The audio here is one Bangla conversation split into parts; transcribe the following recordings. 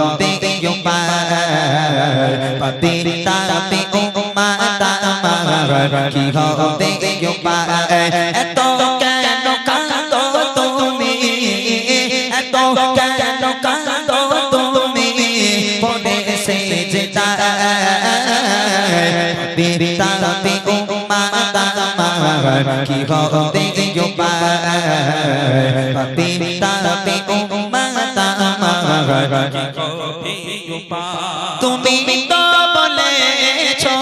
होते पतिता पे उम्मत আমার কি होते এত কেন কাঁদো তুমি এত কেন কাঁদো তুমি পড়ে সেজদা পতিতা पे उम्मत আমার কি होते पतिता पे उम्मत আমার তুমি তো বলেছো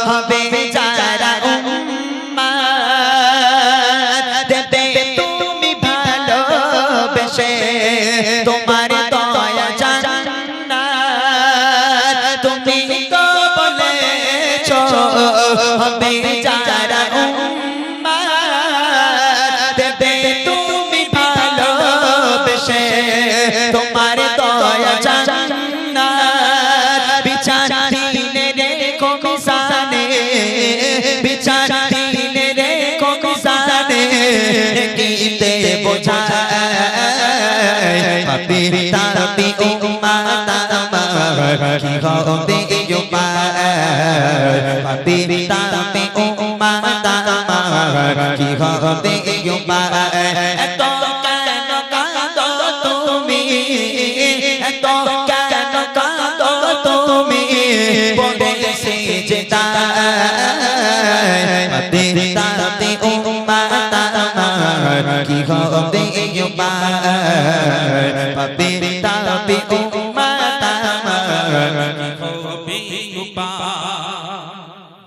হবে যারা উম্মত দেবে তুমি ভালোবেসে তোমার দয়া জান্নাত তুমি তো বলেছো হবে যারা উম্মত দেবে তুমি ভালোবেসে তোমার দয়া জান্নাত বিচার দিনে রেখো মিজানে বিচার দিনে রেখো মিজানে গীতে বোঝায় পতিতা पे उम्मत আমার কি হবে পতিতা पे उम्मत আমার কি হবে এত কেন কাঁদো তুমি এত কেন কাঁদো তুমি পড়ে সেজদায় পতিতা पे उम्मत আমার কি হবে পতিতা पे उम्मत আমার কি হবে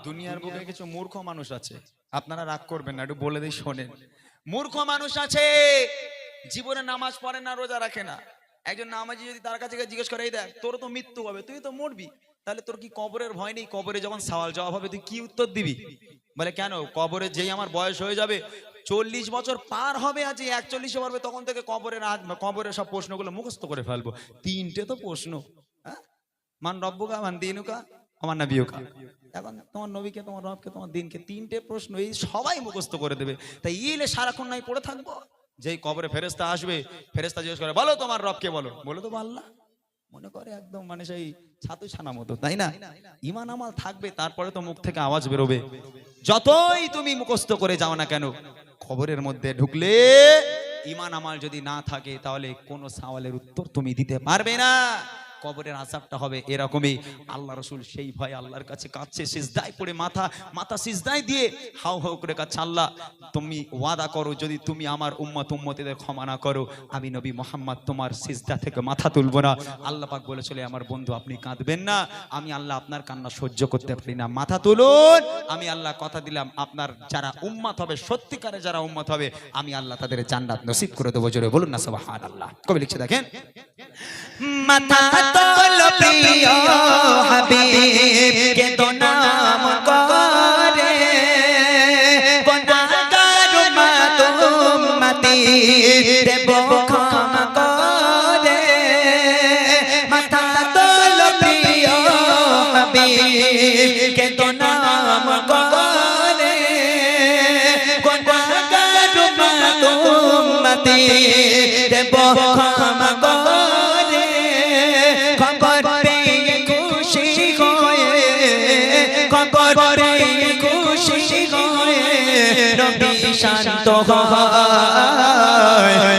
দুনিয়ার বুকে কিছু মূর্খ মানুষ আছে, আপনারা রাগ করবেন না, একটু বলে দিই শোনেন। মূর্খ মানুষ আছে জীবনে নামাজ পড়ে না, রোজা রাখে না। একজন নামাজি যদি তার কাছে জিজ্ঞেস করে, এই দেখ তোর তো মৃত্যু হবে, তুই তো মরবি, তাহলে তোর কি কবরের ভয় নেই? কবরে যখন সওয়াল জবাব হবে তুই কি উত্তর দিবি? বলে কেন, কবরে যেই আমার বয়স হয়ে যাবে 40 বছর পার হবে, আজ 41 পারবে, তখন থেকে কবরের সব প্রশ্নগুলো মুখস্থ করে ফেলবো। তিনটে তো প্রশ্ন, মান রব্বুকা মান দীনুকা আমার নবীকা। এখন তোমার নবীকে, তোমার রবকে, তোমার দিনকে, তিনটে প্রশ্ন এই সবাই মুখস্থ করে দেবে। তাই ইলে সারাক্ষণ নাই পড়ে থাকবো? যেই কবরে ফেরেশতা আসবে, ফেরেশতা জিজ্ঞেস করে, বলো তোমার রবকে বলো, বলে দেবো আল্লাহ। মনে করে একদম মানে সেই ছাতু ছানা মতো, তাই না? ঈমান আমল থাকবে, তারপরে তো মুখ থেকে আওয়াজ বেরোবে। যতই তুমি মুখস্থ করে যাও না কেন, কবরের মধ্যে ঢুকলে ঈমান আমল যদি না থাকে, তাহলে কোনো সওয়ালের উত্তর তুমি দিতে পারবে না। কবরের আযাবটা হবে এরকমই। আল্লাহ রাসূল সেই ভয় আল্লাহর কাছে কাঁদছে, সিজদায় পড়ে মাথা সিজদায় দিয়ে হাউ হাউ করে কাঁদছে, আল্লাহ তুমি ওয়াদা করো যদি তুমি আমার উম্মতদের ক্ষমা না করো, আমি নবী মুহাম্মদ তোমার সিজদা থেকে মাথা তুলব না। আল্লাহ পাক বলেছিল, আমার বন্ধু আপনি কাঁদবেন না, আমি আল্লাহ আপনার কান্না সহ্য করতে পারি না, মাথা তুলুন। আমি আল্লাহ কথা দিলাম, আপনার যারা উম্মত হবে, সত্যিকারে যারা উম্মত হবে, আমি আল্লাহ তাদের জান্নাত নসিব করে দেবো। জোরে বলুন না সুবহানাল্লাহ। কবি লিখছে দেখেন, মাথা তোলো প্রিয় হাবিব কে তো নাম করে গুনাহগার উম্মত উম্মতি দেব ক্ষমা করে। মাথা তোলো প্রিয় হাবিব কে তো নাম করে গুনাহগার উম্মত উম্মতি দেব ক্ষমা করে। শান্ত হয়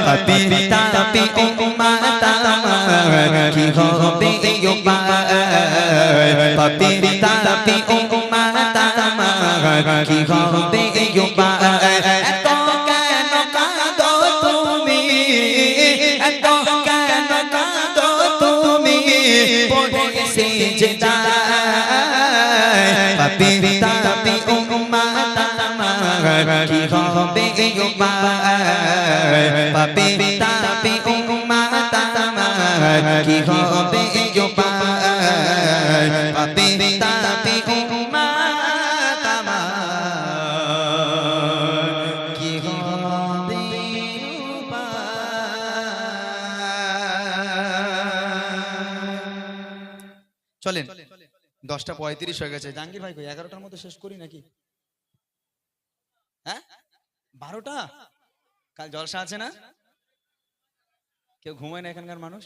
পতিতা पे उम्मत আমার কি হবে পতিতা पे उम्मत আমার কি হবে। এত কেন কাঁদো তুমি এত কেন কাঁদো তুমি পড়ে সেজদায় পতিতা पे उम्मत আমার কি হবে পতিতা पे उम्मत আমার কি হবে পতিতা पे उम्मत আমার কি হবে। চলেন 10:35 হয়ে গেছে। জাহাঙ্গীর ভাই কই 11টার মধ্যে শেষ করি নাকি? হ্যাঁ 12টা? কাল জলসা আছে না? কেউ ঘুমায় না এখানকার মানুষ?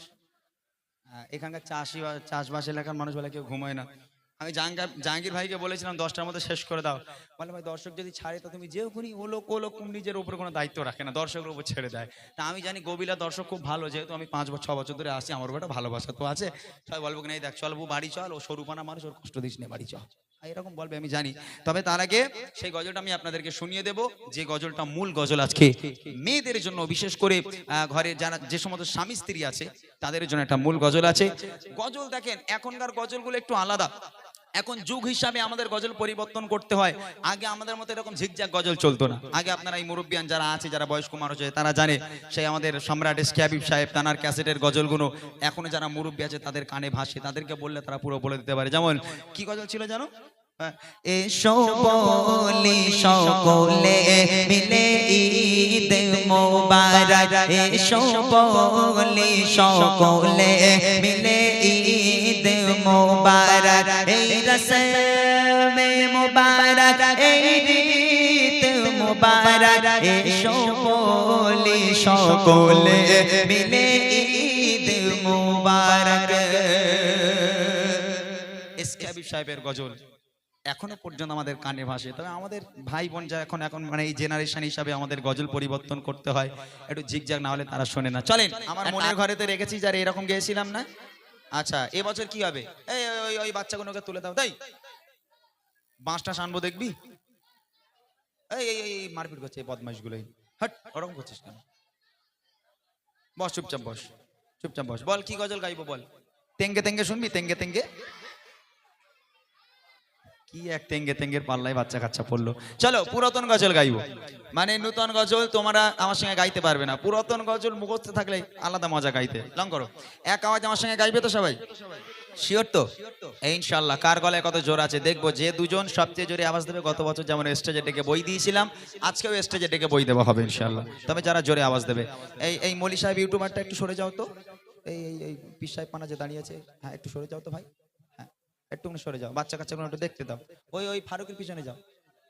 এখানকার চাষবাস এলাকার মানুষ বলে কেউ ঘুমায় না। আমি জাহাঙ্গীর ভাইকে বলেছিলাম 10টার মধ্যে শেষ করে দাও, বলে ভাই দর্শক যদি ছাড়ে তো তুমি যেও খুনি ও লোক নিজের উপর কোনো দায়িত্ব রাখে না, দর্শকের উপর ছেড়ে দেয়। তা আমি জানি গবিলা দর্শক খুব ভালো, যেহেতু আমি 5-6 বছর ধরে আসি, আমার উপর একটা ভালোবাসা তো আছে। সবাই বলবো কিনা এই দেখ চল বউ বাড়ি চল, ও সরুপানা মানুষ, ওর কষ্ট দিস না, বাড়ি চল, এরকম বলবে আমি জানি। তবে তার আগে সেই গজলটা আমি আপনাদেরকে শুনিয়ে দেব, যে গজলটা মূল গজল আজকে মেয়েদের জন্য, বিশেষ করে ঘরে যারা যে সমস্ত স্বামী স্ত্রী আছে তাদের জন্য একটা মূল গজল আছে। গজল দেখেন এখনকার গজলগুলো একটু আলাদা, এখন যুগ হিসাবে আমাদের গজল পরিবর্তন করতে হয়। আগে আমাদের মতো এরকম ঝিকঝাক গজল চলতো না। আগে আপনারা এই মুরব্বিয়ান যারা আছে, যারা বয়স্ক মানুষ আছে তারা জানে, সেই আমাদের সম্রাট স্ক্যাবিব সাহেব তানার ক্যাসেটের গজলগুলো এখনো যারা মুরব্বী আছে তাদের কানে ভাসে, তাদেরকে বললে তারা পুরো বলে দিতে পারে। যেমন কি গজল ছিল জানো? এসো বলি সকলে মিলে ঈদ মোবারক, এসো বলি সকলে মিলে ঈদ মোবারক, এই রসমে মোবারক এই রীত মোবারক, এসো বলি সকলে মিলে ঈদ মোবারক। স্ক্যাবিব সাহেবের গজল এখনো পর্যন্ত আমাদের কানে ভাসে। তবে আমাদের ভাই বোন যারা এখন মানে এই জেনারেশন হিসাবে আমাদের গজল পরিবর্তন করতে হয়, একটু ঝিকঝাক না হলে তারা শোনে না। চলেন আমার মনের ঘরেতে রেখেছি যারা এরকম গেয়েছিলাম না। আচ্ছা এবছর কি হবে? এই ওই ওই বাচ্চাগুলোকে তুলে দাও, তাই বাঁশটা শানবো দেখবি। এই এই এই মারপিট করছে এই বদমাইশগুলোই, হট ওরকম করছিস কেন? বস চুপচাপ বস, চুপচাপ বস। বল কি গজল গাইবো বল। তেঙ্গে তেঙ্গে শুনবি? তেঙ্গে তেঙ্গে কি এক তেঙ্গে তেঙ্গের পাল্লায় বাচ্চা কাচ্চা পড়লো। চলো পুরাতন গজল গাইবো, মানে নতুন গজল তোমরা আমার সঙ্গে গাইতে পারবে না। পুরাতন গজল মুখস্থ থাকলে আলাদা মজা গাইতে। লং করো, এক আওয়াজ আমার সঙ্গে গাইবে তো সবাই? শিওর তো? ইনশাল্লাহ। কার গলায় কত জোর আছে দেখবো। যে দুজন সবচেয়ে জোরে আওয়াজ দেবে, গত বছর যেমন স্টেজে ডেকে বই দিয়েছিলাম, আজকেও স্টেজে ডেকে বই দেওয়া হবে ইনশাল্লাহ। তবে যারা জোরে আওয়াজ দেবে। এই মলি সাহেব ইউটিউবারটা একটু সরে যাও তো। এই পীর সাহেব পানা যে দাঁড়িয়ে আছে, হ্যাঁ একটু সরে যাও তো ভাই, একটু সরে যাও। বাচ্চা কাচ্চাগুলো একটু দেখতে দাও। ওই ফারুকের পিছনে যাও,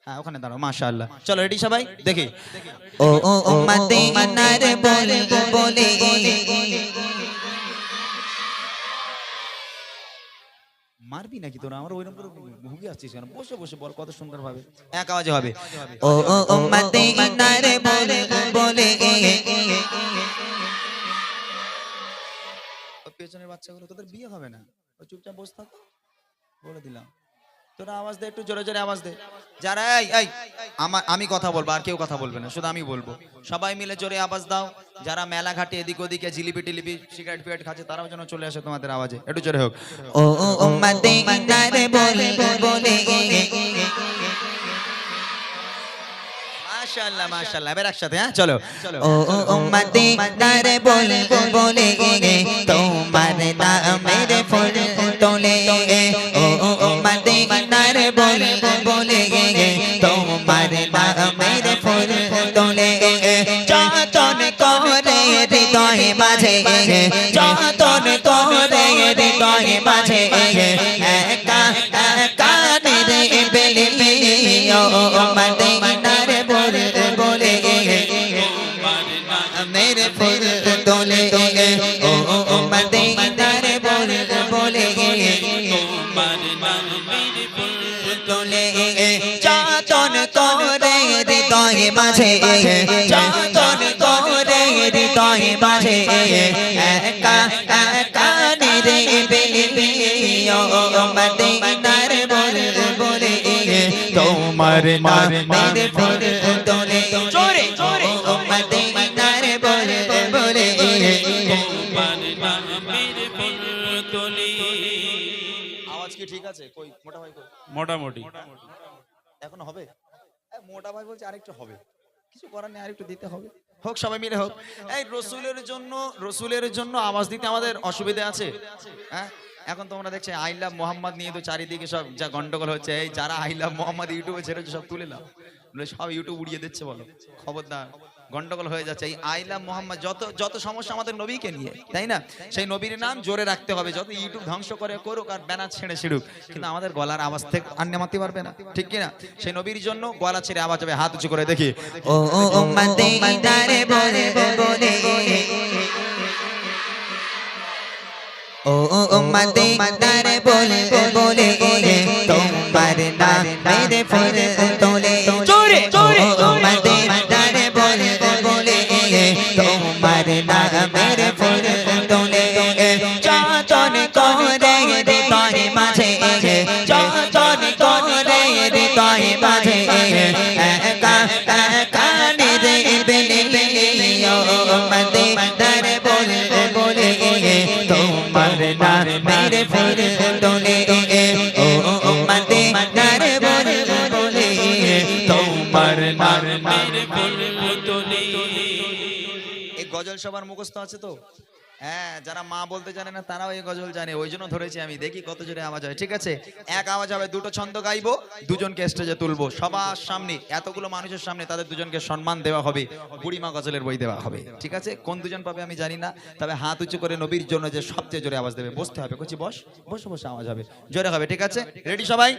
হ্যাঁ ওখানে দাঁড়াও। মাশাআল্লাহ। চলো রেডি সবাই, দেখি। ও মদিনার বলে বলে মারবি নাকি তোরা? আমার ওইরকম করে ভুগি আসছিস কেন? বসে বসে বল কত সুন্দর ভাবে এক আওয়াজে হবে। ও মদিনার বলে বলে পেছনের বাচ্চাগুলো তোদের বিয়ে হবে না, চুপচাপ বসে থাক, বলে দিলাম। তোরা আওয়াজ দে, একটু জোরে জোরে আওয়াজ দে। যারা এই আমি কথা বলবো, আর কেউ কথা বলবে না, শুধু আমি বলবো। সবাই মিলে জোরে আওয়াজ দাও। যারা মেলা ঘাটে এদিক ওদিকে জিলিপি টিলিপি সিগারেট ফিগারেট খাচ্ছে তারাও যেন চলে আসে তোমাদের আওয়াজে, একটু জোরে হোক। ও মদিনার বলে বলে মাশাআল্লাহ মাশাআল্লাহ। এবার একসাথে, হ্যাঁ চলো। ও মদিনার বলে বলে তোমার নামের ফুল তোলে, ও মদিনার বলে বলে তোমার নামের ফুল তোলে, যতন করে হৃদয় মাঝে, যতন করে হৃদয় মাঝে একা একা নিরে বেলে ও মদিনার বলে বলে মেরে ফুল তোলে, ও মদিনার বলে বলে তোলে, যতন করে হৃদয় মাঝে, যতন করে হৃদয় মাঝে একা একা নিরে বেলে ও মদিনার বলে বলে তোমার নামের ফুল তোলে, জোরে জোরে ও মদিনার বলে বলে আওয়াজ কি ঠিক আছে? কই মোটা ভাই কই? মোটামুটি এখন হবে? মোটা ভাই বলছে আরেকটু হবে, কিছু করার নেই, আরেকটু দিতে হবে। হোক সবাই মিলে হোক। এই রসুলের জন্য আওয়াজ দিতে আমাদের অসুবিধা আছে? হ্যাঁ এখন তোমরা দেখছো আই লাভ মোহাম্মদ নিয়ে তো চারিদিকে সব যা গন্ডগোল হচ্ছে। এই যারা আই লাভ মোহাম্মদ ইউটিউবে ছেড়েছে সব তুলে নাও, সব ইউটিউব উড়িয়ে দিচ্ছে। বলো খবরদার, গন্ডগোল হয়ে যাচ্ছে। এই আই লাভ মোহাম্মদ যত সমস্যা আমাদের নবীকে নিয়ে, তাই না? সেই নবীর নাম জোরে রাখতে হবে। যত ইউটিউব ধ্বংস করে করুক আর ব্যানার ছেড়ে ছিড়ুক, কিন্তু আমাদের গলার আওয়াজ থেকে আর নামাতে পারবে না, ঠিক কিনা? সেই নবীর জন্য গলা ছেড়ে আওয়াজ হবে। হাত উঁচু করে দেখি। ও মদিনার বলে বলে ও মদিনার বলে বলে তোমার নাম মেরে ফুল তোলে জোরে জোরে ও মদিনার বলে বলে তোমার নাম মেরে ফুল তোলে চাচন করে হৃদয় মাঝে চাচন করে হৃদয় মাঝে একা একা নিরে বেলে ও মদিনার বলে বলে তোমার নাম মেরে ফুল তোলে ও মদিনার বলে বলে তোমার নাম মেরে ফুল তোলে। এই গজল সবার মুখস্থ আছে তো? হ্যাঁ, যারা মা বলতে জানে না তারাও এই গজল জানে, ওই জন্য ধরেছি আমি। দেখি কত জোরে আওয়াজ হয়। ঠিক আছে, এক আওয়াজ হবে, দুটো ছন্দ গাইবো, দুজনকে স্টেজে তুলবো সবার সামনে, এতগুলো মানুষের সামনে তাদের দুজনকে সম্মান দেওয়া হবে, বুড়িমা গজলের বই দেওয়া হবে। ঠিক আছে, কোন দুজন পাবে আমি জানি না, তবে হাত উঁচু করে নবীর জন্য যে সবচেয়ে জোরে আওয়াজ দেবে, বসতে হবে, কচি বস, বসে বসে আওয়াজ হবে, জোরে হবে। ঠিক আছে, রেডি সবাই?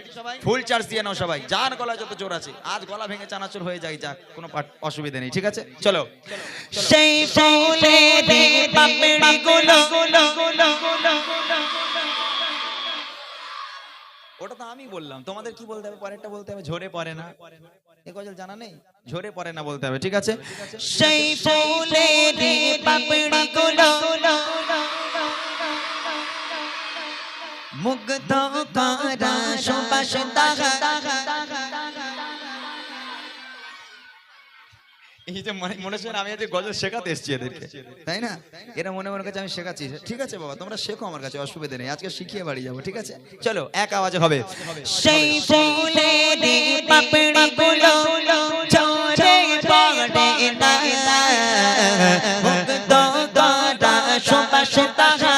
ফুল চার্জ দিয়ে নাও সবাই, যার গলা যত জোর আছে। আজ গলা ভেঙে চানাচুর হয়ে যায়, যাক, কোনো অসুবিধা নেই। ঠিক আছে, চলো। সেই ফুলের পাপড়ি গুলো ওটা তো আমি বললাম, তোমাদের কি বলতে হবে? পরেরটা বলতে হবে, ঝরে পড়ে না। এ গজল জানা নেই? ঝরে পড়ে না বলতে হবে। ঠিক আছে, সেই ফুলের পাপড়ি গুলো মুগ্ধ করা সুবাস দাগা। এই যে মনে হচ্ছে আমি আজ গজল শেখাতে এসেছি এদেরকে, তাই না? এরা মনে মনে কাছে আমি শেখাচ্ছি। ঠিক আছে বাবা, তোমরা শেখো, আমার কাছে অসুবিধা নেই, আজকে শিখিয়ে বাড়ি যাবো। ঠিক আছে, চলো, এক আওয়াজে হবে। সেই ফুলের পাপড়ি গুলো ঝরে পড়ে না মুগ্ধ করা সুবাস দাগা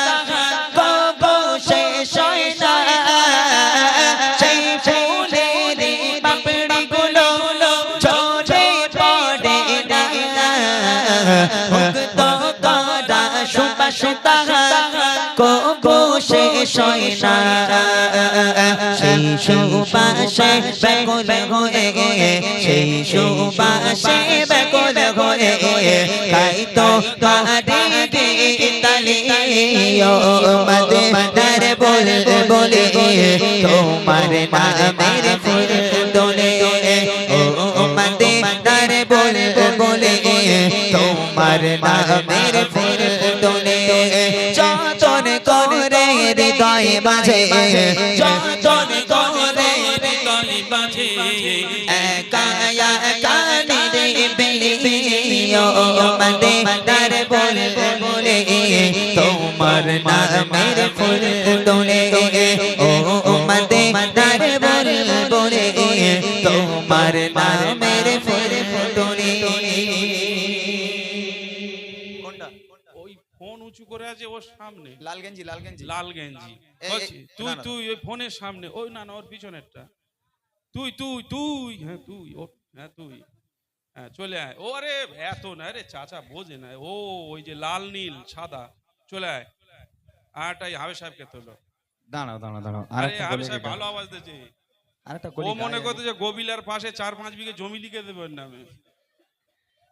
কবো শেষ হয় না। সেই ফুলের পাপড়ি গুলো ঝরে পড়ে না মুগ্ধ করা সুবাস দাগা কবো শেষ হয় না। সেই সুবাসে ব্যাকুল হয়ে সেই সুবাসে ব্যাকুল হয়ে তাই তো তারি তালি ও মদিনার বলে বলে তোমার নামের ফুল তোলে ও মদিনার বলে বলে তোমার নামের ফুল তোলে যতন করে হৃদয় মাঝে যতন করে হৃদয় মাঝে একা একা নিরে বেলে ও মদিনার বলে বলে তোমার নামের ফুল তোলে ও মদিনার বলে বলে তোমার নামের ফুল তোলে। কোনটা? ওই ফোন উঁচু করে আছে ওর সামনে, লাল গেঞ্জি, লাল গেঞ্জি, লাল গেঞ্জি। তুই না, না। তুই ওই ফোনের সামনে, ওই না না ওর পিছনেরটা। তুই তুই তুই হ্যাঁ তুই ও হ্যাঁ তুই হ্যাঁ চলে আয়। ও আরে এত না রে, চাচা বোঝে না। ও ওই যে লাল নীল সাদা, চলে আয়। আরটাই হাবে সাহেবকে তোলো। দাঁড়াও দাঁড়াও দাঁড়াও, আরে হাবে সাহেব ভালো আওয়াজ দিয়েছে। আরেকটা ও মনে করতে যে গোবিলার পাশে 4-5 বিঘে জমি লিখে দেবে ওর নামে।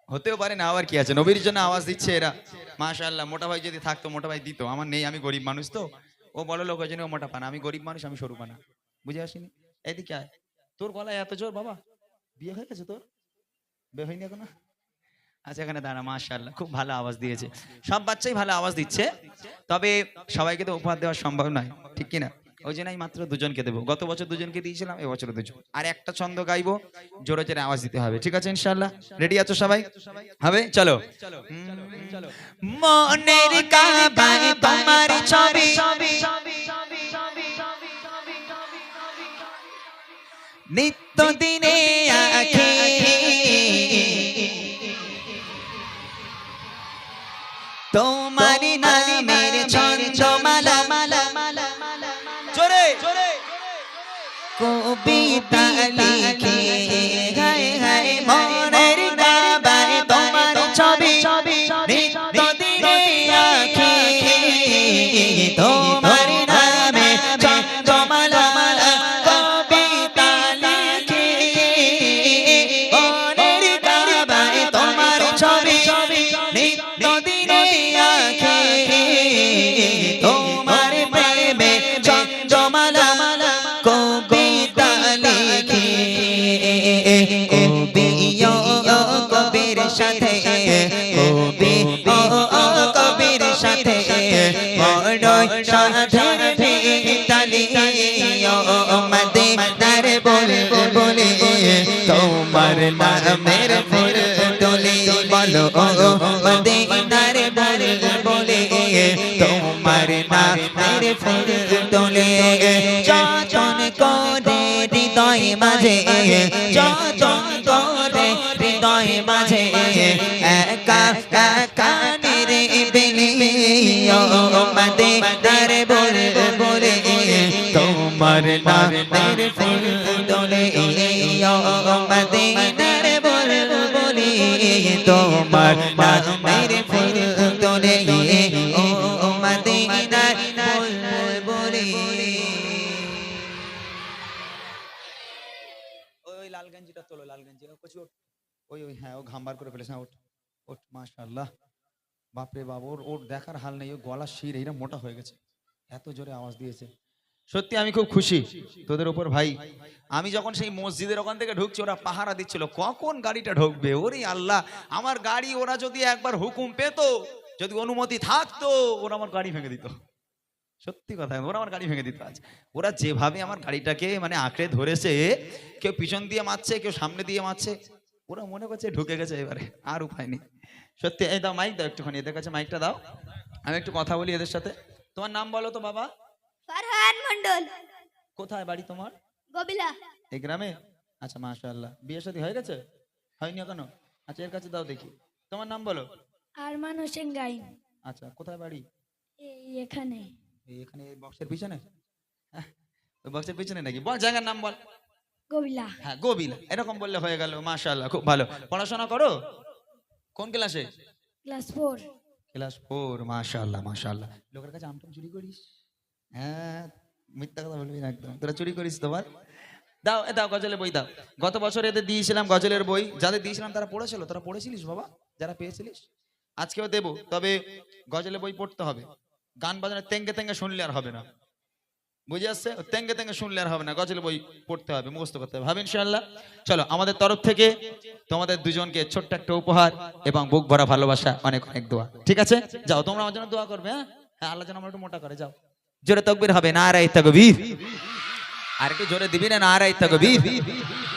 হতেও পারে না, আবার কি আছে, নবীর জন্য আওয়াজ দিচ্ছে এরা। মাশাআল্লাহ, মোটা ভাই যদি থাকতো, মোটা ভাই দিত, আমার নেই, আমি গরিব মানুষ তো। ও বড় লোক, ওই জন্য ও মোটা পানা, আমি গরিব মানুষ, আমি সরু পানা। বুঝে আসিনি? এদিকে আয়, তোর গলায় এত জোর বাবা, বিয়ে হয়ে গেছে তোর? বিয়ে হয়নি এখনো? আচ্ছা, এখানে দাঁড়া। মাশাআল্লাহ, খুব ভালো আওয়াজ দিয়েছে, সব বাচ্চাই ভালো আওয়াজ দিচ্ছে, তবে সবাইকে তো উপহার দেওয়া সম্ভব নয়, ঠিক কিনা? ওই জন্যই মাত্র দুজনকে দেবো। গত বছর দুজনকে দিয়েছিলাম, এবছর দুজন। আর একটা ছন্দ গাইবো, জোরে জোরে আওয়াজ দিতে হবে। ঠিক আছে ইনশাআল্লাহ? রেডি আছো সবাই? হবে, চলো। মনের কাবায় তোমার ছবি নিত্য দিনে আঁখি তোমার নামের ছন্দমালা জোরে কবিতা লিখে হায় হায় মনের কাবায় তোমার ছবি নিত্য দিনে আঁখি তোমার নামে ছন্দমালা কবিতা লিখে মনের কাবায় তোমার ছবি নিত্য দিনে আঁখি তোমার সাধের ভিতালি ও মদিনার বুলবুলি তোমার নামের ফুল তুলি বলো ও মদিনার বুলবুলি তোমার নামের ফুল তুলি যতন করে হৃদয় মাঝে যতন করে হৃদয় মাঝে একা একা নিরিবিলি ও মদিনার বুলবুলি তোমার নামের ফুল তুলি ও মদিনার বুলবুলি তোমার নামের ফুল তুলি ও মদিনার বুলবুলি। ওই লাল গেঞ্জিটা তোলো, লাল গেঞ্জি ওই ওই হ্যাঁ ও ঘামবার করে ফেলেছে। হ্যাঁ ওঠ ওঠ, মাশাআল্লাহ। বাপরে বাপ, ওর দেখার হাল নেই, ও গলা শির এইটা মোটা হয়ে গেছে, এত জোরে আওয়াজ দিয়েছে। সত্যি আমি খুব খুশি তোদের উপর ভাই। আমি যখন সেই মসজিদের ওখান থেকে ঢুকছি, ওরা পাহারা দিচ্ছিল কখন গাড়িটা ঢুকবে। ওরে আল্লাহ, আমার গাড়ি ওরা যদি একবার হুকুম পেতো, যদি অনুমতি থাকতো, ওরা আমার গাড়ি ভেঙে দিত। সত্যি কথা, ওরা আমার গাড়ি ভেঙে দিত। আজ ওরা যেভাবে আমার গাড়িটাকে মানে আঁকড়ে ধরেছে, কেউ পিছন দিয়ে মারছে, কেউ সামনে দিয়ে মারছে, ওরা মনে করছে ঢুকে গেছে এবারে, আর উপায় নেই। সত্যি। এই দাও মাইক দাও একটুখানি, এদের কাছে মাইকটা দাও, আমি একটু কথা বলি এদের সাথে। তোমার নাম বলো তো বাবা? ফারহান মন্ডল। কোথায় বাড়ি তোমার? গবিলা। এই গ্রামে? আচ্ছা মাশাআল্লাহ। বিয়ে শাদী হয়ে গেছে? হয়নি এখনো? আচ্ছা এর কাছে দাও দেখি। তোমার নাম বলো? আরমান হোসেন গাইন। আচ্ছা কোথায় বাড়ি? এই এখানে। এখানে বক্সের পিছনে? ওই বক্সের পিছনে নাকি? বল জায়গার নাম বল। গবিলা। হ্যাঁ গোবিলা, এরকম বললে হয়ে গেল। মাশাআল্লাহ, খুব ভালো। পড়াশোনা করো? কোন ক্লাসে? ক্লাস 4। ক্লাস 4। মাশাআল্লাহ মাশাআল্লাহ। লোকের কাছে আমটম চুরি করিস? হ্যাঁ, মিথ্যা কথা বলবি না একদম। তোরা চুরি করিস তোমার? দাও দাও, গজলের বই দাও। গত বছর এদের দিয়েছিলাম গজলের বই, যাদের দিয়েছিলাম তারা পড়েছিল। তোরা পড়েছিলিস বাবা? যারা পেয়েছিলিস আজকেও দেব, তবে গজলের বই পড়তে হবে। গান বাজনা তেঙ্গে তেঙ্গে শুনলে আর হবে না, বুঝে আসছে? তেঙ্গে তেঙ্গে শুনলে আর হবে না, গজলের বই পড়তে হবে, মুখস্থ করতে হবে, ভাবে ইনশাআল্লাহ। চলো, আমাদের তরফ থেকে তোমাদের দুজনকে ছোট্ট একটা উপহার এবং বুক ভরা ভালোবাসা, অনেক অনেক দোয়া। ঠিক আছে, যাও তোমরা আমার জন্য দোয়া করবে। হ্যাঁ হ্যাঁ, আল্লাহ যেন আমার একটু মোটা করে। যাও, জোরে তাকবীর হবে, নারায়ে তাকবীর। আর একটু জোরে দিবি না, নারায়ে তাকবীর।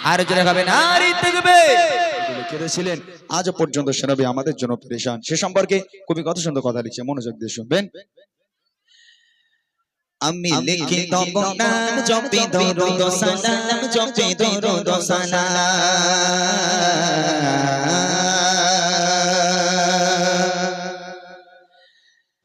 আর জোরে হবে, নারায়ে তাকবীর। কেঁদেছিলেন আজও পর্যন্ত সে নবী আমাদের জন্য পেরেশান, সে সম্পর্কে কবি কত সুন্দর কথা লিখছে, মনোযোগ দিয়ে শুনবেন। আমি লিখি তব নাম জপি দরুদ সালাম, জপি দরুদ সালাম।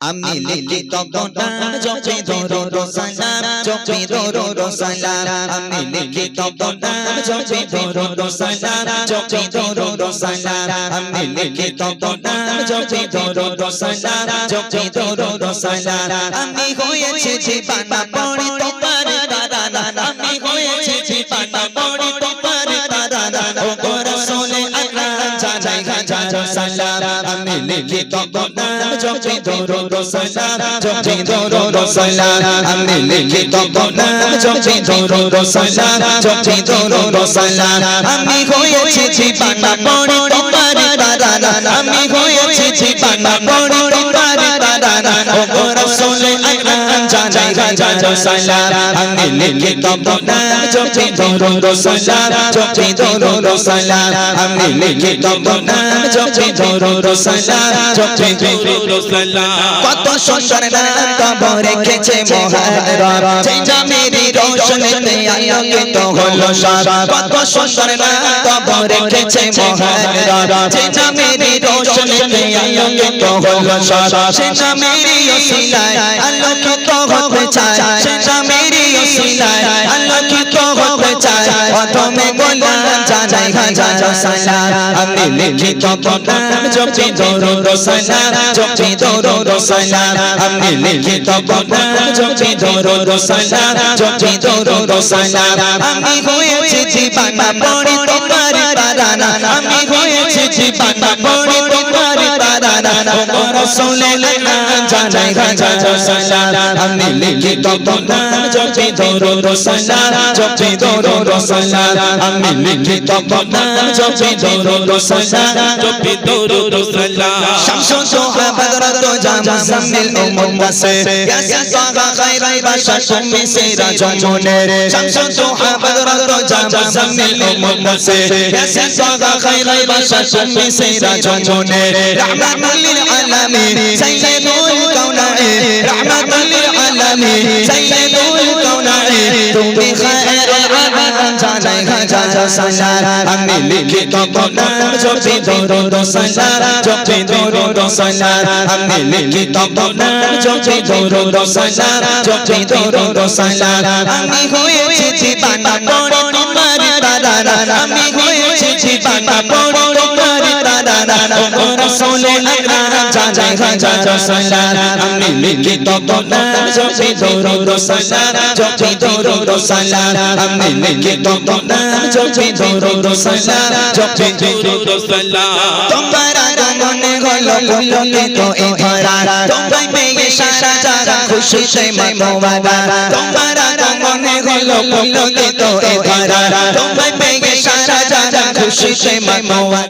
আমি লিখি তব নাম জপি দরুদ সালাম, জপি দরুদ সালাম। আমি লিখি তব নাম জপি দরুদ সালাম, জপি দরুদ সালাম। আমি লিখি তব নাম জপি দরুদ সালাম, জপি দরুদ সালাম। আমি হয়েছি জীবানা পড়ি তোমার দাদানা, আমি হয়েছি জীবানা পড়ি তোমার দাদানা। ও গো রাসূলে আকরাম জানাই হাজার সালাম। আমি লিখি তব নাম জপি দরুদ সালাম, জপি দরুদ সালাম। আমি লিখি তব নাম জপি দরুদ সালাম, জপি দরুদ সালাম। আমি হয়েছি জীবানা পড়ি তোমার দাদানা, আমি হয়েছি জীবানা পড়ি তোমার দাদানা। ও গো রাসূলে আকরাম জানাই হাজার সালাম। আমি লিখি তব নাম জপি দরুদ সালাম, জপি দরুদ সালাম। আমি লিখি তব নাম জপি দরুদ সালাম, জপি দরুদ সালাম। কত সুন্দর নাম তব রেখেছে মহারাম, সেই জামেরি রোশনীতে আলোকিত হলো সব। কত সুন্দর নাম তব রেখেছে মহারাম, সেই জামেরি রোশনীতে আলোকিত হলো সব। সেই জামেরি ওসিলায় আলোকিত হতে চায়, সেই জামেরি ওসিলায় আলোকিত হতে চায়। প্রথমে গোলাম জানাই হাজার সালাম। আমি লিখি তব নাম জপি দরুদ সালাম, জপি দরুদ সালাম। আমি লিখি তব নাম জপি দরুদ সালাম, জপি দরুদ সালাম। আমি হয়েছি জীবানা পড়ি তোমার দাদানা, আমি হয়েছি জীবানা পড়ি তোমার দাদানা। ও ও রাসূলে আকরাম জানাই হাজার সালাম আমি লিখি তব নাম জপি দরুদ সালাম জপি দরুদ সালাম আমি লিখি তব নাম জপি দরুদ সালাম জপি দরুদ সালাম শামসুল সোহা বদরত জামা মুজাম্মিল ও মুদাসসির ইয়াসিন তাহা খায়রুল বাশার তুমি সেরা জমনের শামসুল সোহা বদরত জামা মুজাম্মিল ও মুদাসসির ইয়াসিন তাহা খায়রুল বাশার তুমি সেরা জমনের রাহমাতুল লিল আলামিন সাইয়্যিদুল কাউনাইন রাহমাতুল লিল আলামিন সাইয়্যিদুল কাউনাইন তুমি খায়রুল আনাম জানাই হাজার সালাম আমি লিখি তব নাম জপি দরুদ সালাম জপি দরুদ সালাম আমি লিখি তব নাম জপি দরুদ সালাম জপি দরুদ সালাম আমি হয়েছি জীবানা পড়ে তোমার তারানা আমি হয়েছি জীবানা পড়ে তোমার তারানা ও রাসূলে আকরাম জানাই হাজার সালাম আমি লিখি তব নাম জপি দরুদ সালাম জপি দরুদ সালাম আমি লিখি তব নাম জপি দরুদ সালাম জপি দরুদ সালাম তোমার আগমনে হলো পুলকিত এই ধরা তোমায় পেয়ে সারা জাগা খুশিতে মতওয়ারা তোমার আগমনে হলো পুলকিত এই ধরা তোমায় পেয়ে সারা জাগা খুশিতে মতওয়ারা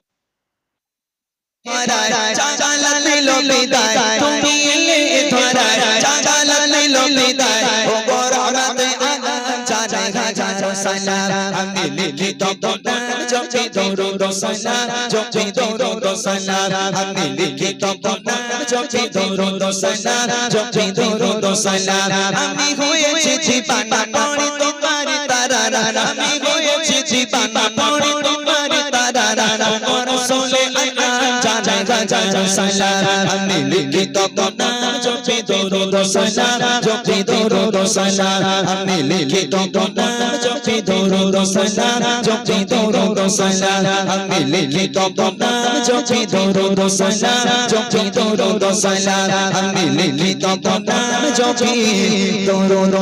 জাগালা নিল বিদায় তুমি এলে ধরা জাগালা নিল বিদায় ও বরহমতে আলাম জানাই হাজার সালাম আমি লিখি তব নাম জপি দরুদ সালাম জপি দরুদ সালাম আমি লিখি তব নাম জপি দরুদ সালাম জপি দরুদ সালাম আমি হয়েছি জীবানা পড়ে তোমার তারানা আমি হয়েছি জীবানা পড়ে তোমার তারানা ও রাসূলে আকরাম জানাই হাজার সালাম আমি লিখি তব নাম জপি দরুদ সালাম জপি দরুদ সালাম আমি লিখি তব নাম জপি দরুদ সালাম জপি দরুদ সালাম আমি লিখি তব নাম জপি দরুদ সালাম জপি দরুদ সালাম আমি লিখি তব নাম জপি দরুদ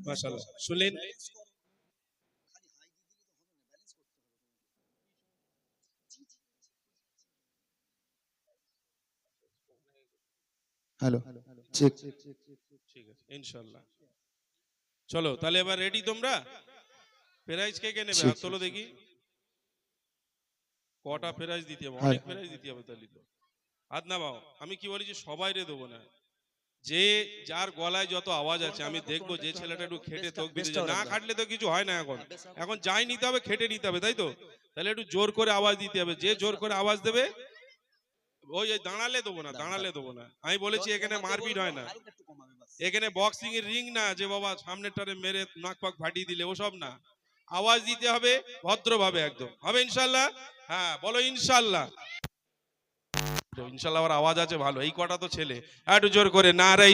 মাশাআল্লাহ শুনলেন হ্যালো চেক ঠিক আছে ইনশাআল্লাহ চলো তাহলে এবার রেডি তোমরা প্রাইজ কে কে নেবে হাত তোলো দেখি কটা প্রাইজ দিতে হবে অনেক প্রাইজ দিতে হবে তাহলে তো হাত নামাও আমি কি বলি যে সবাই রে দেবো না যে যার গলায় যত আওয়াজ আছে আমি দেখবো যে ছেলেটা একটু খেটে থাকবে না খাটলে তো কিছু হয় না এখন যাই নিতে হবে খেটে নিতে হবে তাই তো তাহলে একটু জোর করে আওয়াজ দিতে হবে যে জোর করে আওয়াজ দেবে ওই দাঁড়ালে দেবো না আমি বলেছি এখানে মারপিট হয় না এখানে বক্সিং এর রিং না যে বাবা সামনেটারে মেরে নাক পাক ফাটিয়ে দিলে ওসব না আওয়াজ দিতে হবে ভদ্রভাবে একদম হবে ইনশাল্লাহ হ্যাঁ বলো ইনশাল্লাহ ইনশাল্লাহ আবার আওয়াজ আছে ভালো এই কটা তো ছেলে একটু জোর করে নারাই